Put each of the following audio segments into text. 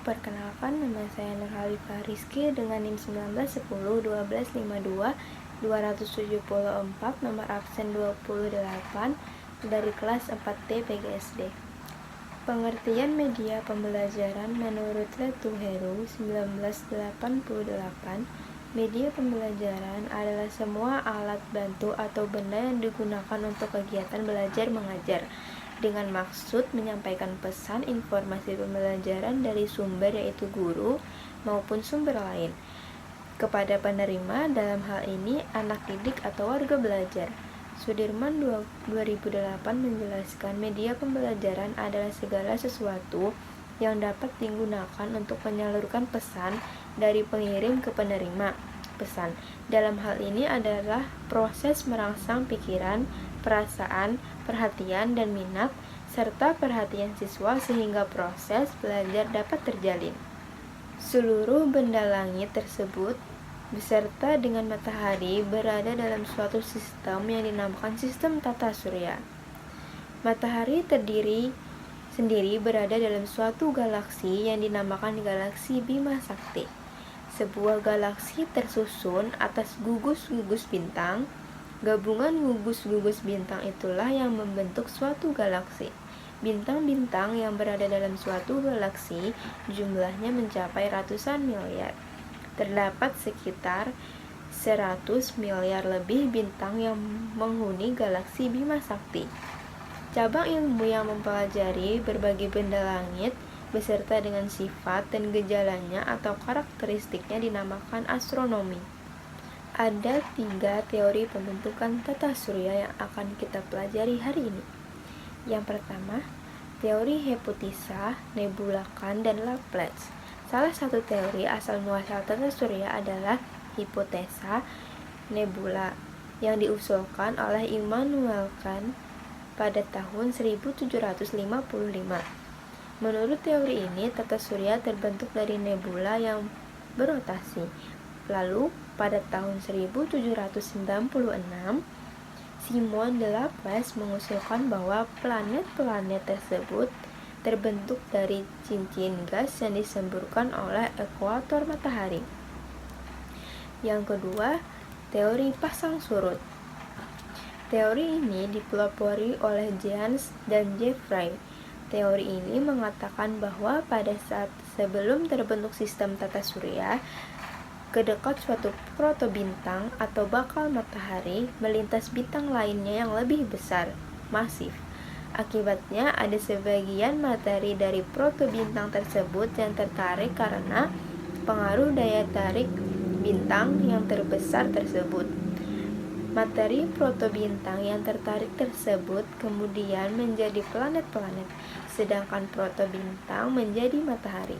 Perkenalkan, nama saya Nur Halifah Rizky dengan NIM 1910 1252 274, nomor absen 28 dari kelas 4D PGSD. Pengertian media pembelajaran menurut Letuheru 1988, media pembelajaran adalah semua alat bantu atau benda yang digunakan untuk kegiatan belajar mengajar dengan maksud menyampaikan pesan informasi pembelajaran dari sumber yaitu guru maupun sumber lain kepada penerima, dalam hal ini anak didik atau warga belajar. Sudirman 2008 menjelaskan media pembelajaran adalah segala sesuatu yang dapat digunakan untuk menyalurkan pesan dari pengirim ke penerima. Pesan dalam hal ini adalah proses merangsang pikiran, perasaan, perhatian, dan minat, serta perhatian siswa sehingga proses belajar dapat terjalin. Seluruh benda langit tersebut beserta dengan matahari berada dalam suatu sistem yang dinamakan sistem tata surya. Matahari sendiri berada dalam suatu galaksi yang dinamakan galaksi Bima Sakti. Sebuah galaksi tersusun atas gugus-gugus bintang. Gabungan gugus-gugus bintang itulah yang membentuk suatu galaksi. Bintang-bintang yang berada dalam suatu galaksi jumlahnya mencapai ratusan miliar. Terdapat sekitar 100 miliar lebih bintang yang menghuni galaksi Bima Sakti. Cabang ilmu yang mempelajari berbagai benda langit beserta dengan sifat dan gejalanya atau karakteristiknya dinamakan astronomi. Ada 3 teori pembentukan tata surya yang akan kita pelajari hari ini. Yang pertama, teori hipotesa, nebulakan, dan Laplace. Salah satu teori asal muasal tata surya adalah hipotesa nebula yang diusulkan oleh Immanuel Kant pada tahun 1755. Menurut teori ini, tata surya terbentuk dari nebula yang berotasi. Lalu, pada tahun 1796, Simon de Laplace mengusulkan bahwa planet-planet tersebut terbentuk dari cincin gas yang disemburkan oleh ekuator matahari. Yang kedua, teori pasang surut. Teori ini dipelopori oleh Jeans dan Jeffrey. Teori ini mengatakan bahwa pada saat sebelum terbentuk sistem tata surya, kedekat suatu protobintang atau bakal matahari melintas bintang lainnya yang lebih besar, masif. Akibatnya ada sebagian materi dari protobintang tersebut yang tertarik karena pengaruh daya tarik bintang yang terbesar tersebut. Materi protobintang yang tertarik tersebut kemudian menjadi planet-planet, sedangkan protobintang menjadi matahari.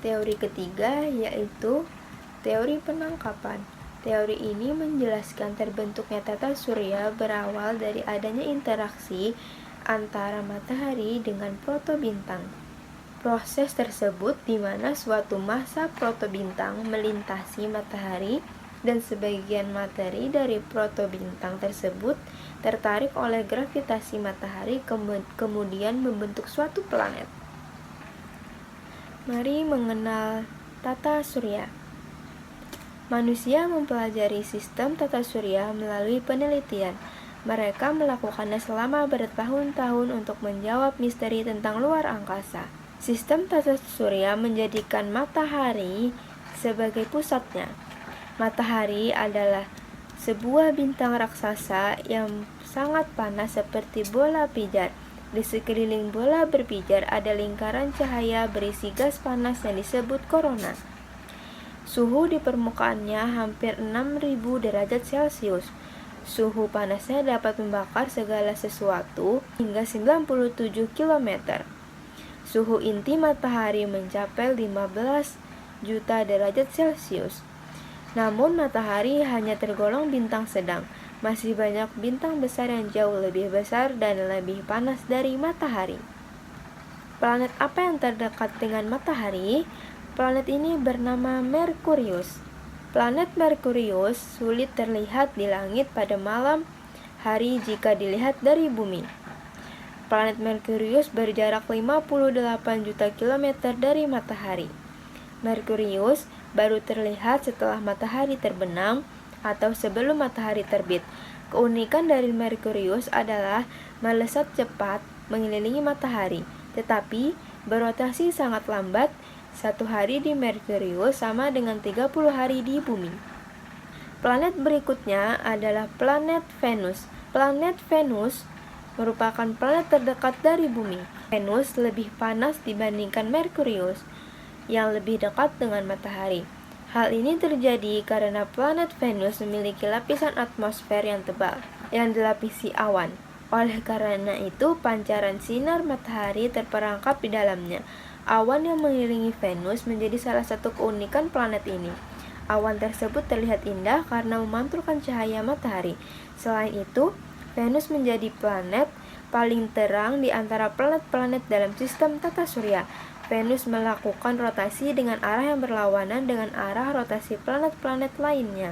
Teori ketiga yaitu teori penangkapan. Teori ini menjelaskan terbentuknya tata surya berawal dari adanya interaksi antara matahari dengan protobintang. Proses tersebut di mana suatu massa protobintang melintasi matahari dan sebagian materi dari protobintang tersebut tertarik oleh gravitasi matahari kemudian membentuk suatu planet. Mari mengenal tata surya. Manusia mempelajari sistem tata surya melalui penelitian. Mereka melakukannya selama bertahun-tahun untuk menjawab misteri tentang luar angkasa. Sistem tata surya menjadikan matahari sebagai pusatnya. Matahari adalah sebuah bintang raksasa yang sangat panas seperti bola pijar. Di sekeliling bola berpijar ada lingkaran cahaya berisi gas panas yang disebut korona. Suhu di permukaannya hampir 6000 derajat Celcius. Suhu panasnya dapat membakar segala sesuatu hingga 97 km. Suhu inti matahari mencapai 15 juta derajat Celcius. Namun matahari hanya tergolong bintang sedang. Masih banyak bintang besar yang jauh lebih besar dan lebih panas dari matahari. Planet apa yang terdekat dengan matahari? Planet ini bernama Merkurius. Planet Merkurius sulit terlihat di langit pada malam hari jika dilihat dari bumi. Planet Merkurius berjarak 58 juta kilometer dari matahari. Merkurius baru terlihat setelah matahari terbenam atau sebelum matahari terbit. Keunikan dari Merkurius adalah melesat cepat mengelilingi matahari, tetapi berotasi sangat lambat. 1 hari di Merkurius sama dengan 30 hari di bumi. Planet berikutnya adalah planet Venus. Planet Venus merupakan planet terdekat dari bumi. Venus lebih panas dibandingkan Merkurius yang lebih dekat dengan matahari. Hal ini terjadi karena planet Venus memiliki lapisan atmosfer yang tebal, yang dilapisi awan. Oleh karena itu, pancaran sinar matahari terperangkap di dalamnya. Awan yang mengelilingi Venus menjadi salah satu keunikan planet ini. Awan tersebut terlihat indah karena memantulkan cahaya matahari. Selain itu, Venus menjadi planet paling terang di antara planet-planet dalam sistem tata surya. Venus melakukan rotasi dengan arah yang berlawanan dengan arah rotasi planet-planet lainnya.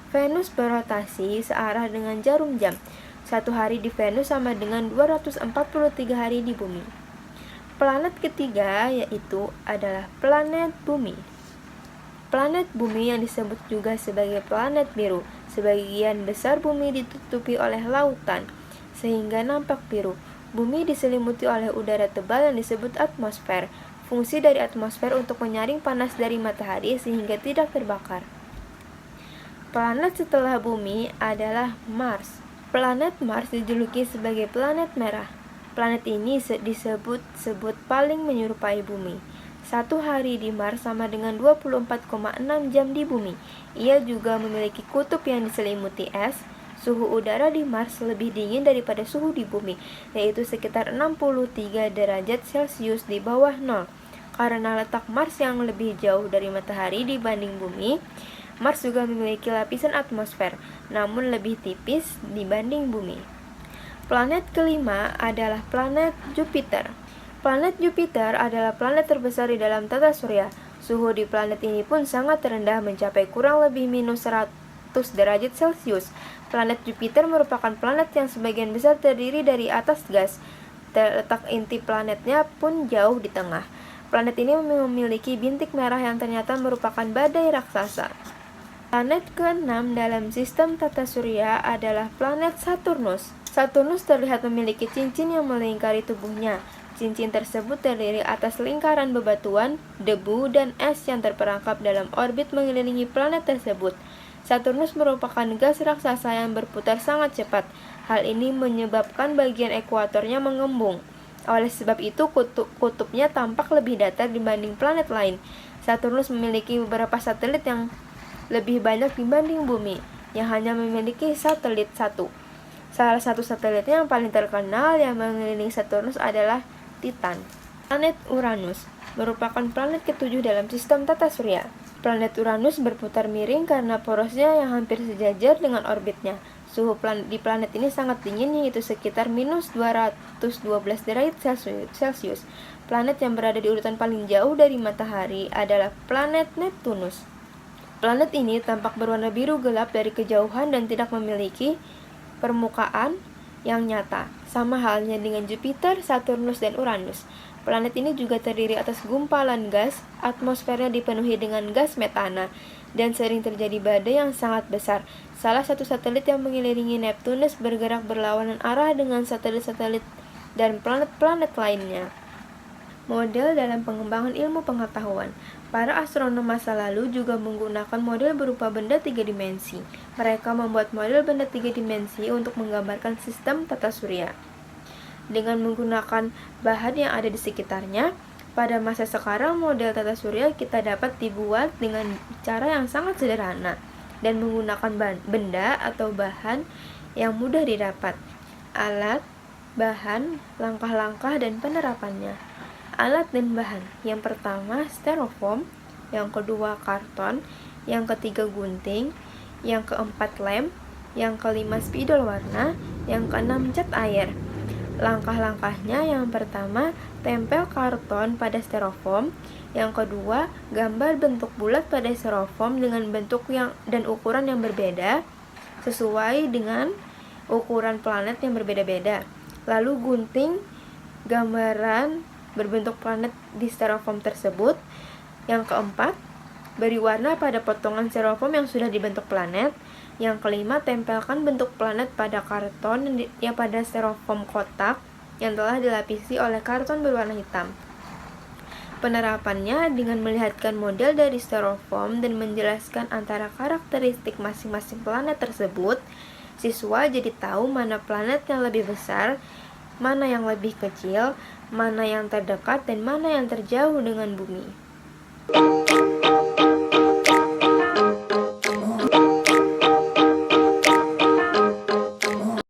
Venus berotasi searah dengan jarum jam. 1 hari di Venus sama dengan 243 hari di bumi. Planet ketiga yaitu adalah planet bumi. Planet bumi yang disebut juga sebagai planet biru. Sebagian besar bumi ditutupi oleh lautan, sehingga nampak biru. Bumi diselimuti oleh udara tebal yang disebut atmosfer. Fungsi dari atmosfer untuk menyaring panas dari matahari sehingga tidak terbakar. Planet setelah bumi adalah Mars. Planet Mars dijuluki sebagai planet merah. Planet ini disebut paling menyerupai bumi. 1 hari di Mars sama dengan 24,6 jam di bumi. Ia juga memiliki kutub yang diselimuti es. Suhu udara di Mars lebih dingin daripada suhu di bumi, yaitu sekitar 63 derajat Celcius di bawah nol. Karena letak Mars yang lebih jauh dari matahari dibanding bumi, Mars juga memiliki lapisan atmosfer, namun lebih tipis dibanding bumi. Planet kelima adalah planet Jupiter. Planet Jupiter adalah planet terbesar di dalam tata surya. Suhu di planet ini pun sangat rendah, mencapai kurang lebih minus 100 derajat Celcius. Planet Jupiter merupakan planet yang sebagian besar terdiri dari atas gas. Terletak inti planetnya pun jauh di tengah. Planet ini memiliki bintik merah yang ternyata merupakan badai raksasa. Planet ke-6 dalam sistem tata surya adalah planet Saturnus. Saturnus terlihat memiliki cincin yang melingkari tubuhnya. Cincin tersebut terdiri atas lingkaran bebatuan, debu, dan es yang terperangkap dalam orbit mengelilingi planet tersebut. Saturnus merupakan gas raksasa yang berputar sangat cepat. Hal ini menyebabkan bagian ekuatornya mengembung. Oleh sebab itu, kutubnya tampak lebih datar dibanding planet lain. Saturnus memiliki beberapa satelit yang lebih banyak dibanding bumi, yang hanya memiliki satelit 1. Salah satu satelitnya yang paling terkenal yang mengelilingi Saturnus adalah Titan. Planet Uranus merupakan planet ke-7 dalam sistem tata surya. Planet Uranus berputar miring karena porosnya yang hampir sejajar dengan orbitnya. Suhu di planet ini sangat dingin, yaitu sekitar minus 212 derajat Celcius. Planet yang berada di urutan paling jauh dari matahari adalah planet Neptunus. Planet ini tampak berwarna biru gelap dari kejauhan dan tidak memiliki permukaan yang nyata, sama halnya dengan Jupiter, Saturnus, dan Uranus. Planet ini juga terdiri atas gumpalan gas, atmosfernya dipenuhi dengan gas metana, dan sering terjadi badai yang sangat besar. Salah satu satelit yang mengelilingi Neptunus bergerak berlawanan arah dengan satelit-satelit dan planet-planet lainnya. Model dalam pengembangan ilmu pengetahuan. Para astronom masa lalu juga menggunakan model berupa benda 3 dimensi. Mereka membuat model benda 3 dimensi untuk menggambarkan sistem tata surya. Dengan menggunakan bahan yang ada di sekitarnya, pada masa sekarang model tata surya kita dapat dibuat dengan cara yang sangat sederhana dan menggunakan benda atau bahan yang mudah didapat. Alat, bahan, langkah-langkah, dan penerapannya. Alat dan bahan. Yang pertama styrofoam, yang kedua karton, yang ketiga gunting, yang keempat lem, yang kelima spidol warna, yang keenam cat air. Langkah-langkahnya, yang pertama tempel karton pada styrofoam, yang kedua gambar bentuk bulat pada styrofoam dengan bentuk dan ukuran yang berbeda sesuai dengan ukuran planet yang berbeda-beda. Lalu gunting gambaran berbentuk planet di styrofoam tersebut. Yang keempat, beri warna pada potongan styrofoam yang sudah dibentuk planet. Yang kelima, tempelkan bentuk planet pada karton yang pada styrofoam kotak yang telah dilapisi oleh karton berwarna hitam. Penerapannya dengan melihatkan model dari styrofoam dan menjelaskan antara karakteristik masing-masing planet tersebut, siswa jadi tahu mana planet yang lebih besar, mana yang lebih kecil, mana yang terdekat, dan mana yang terjauh dengan bumi.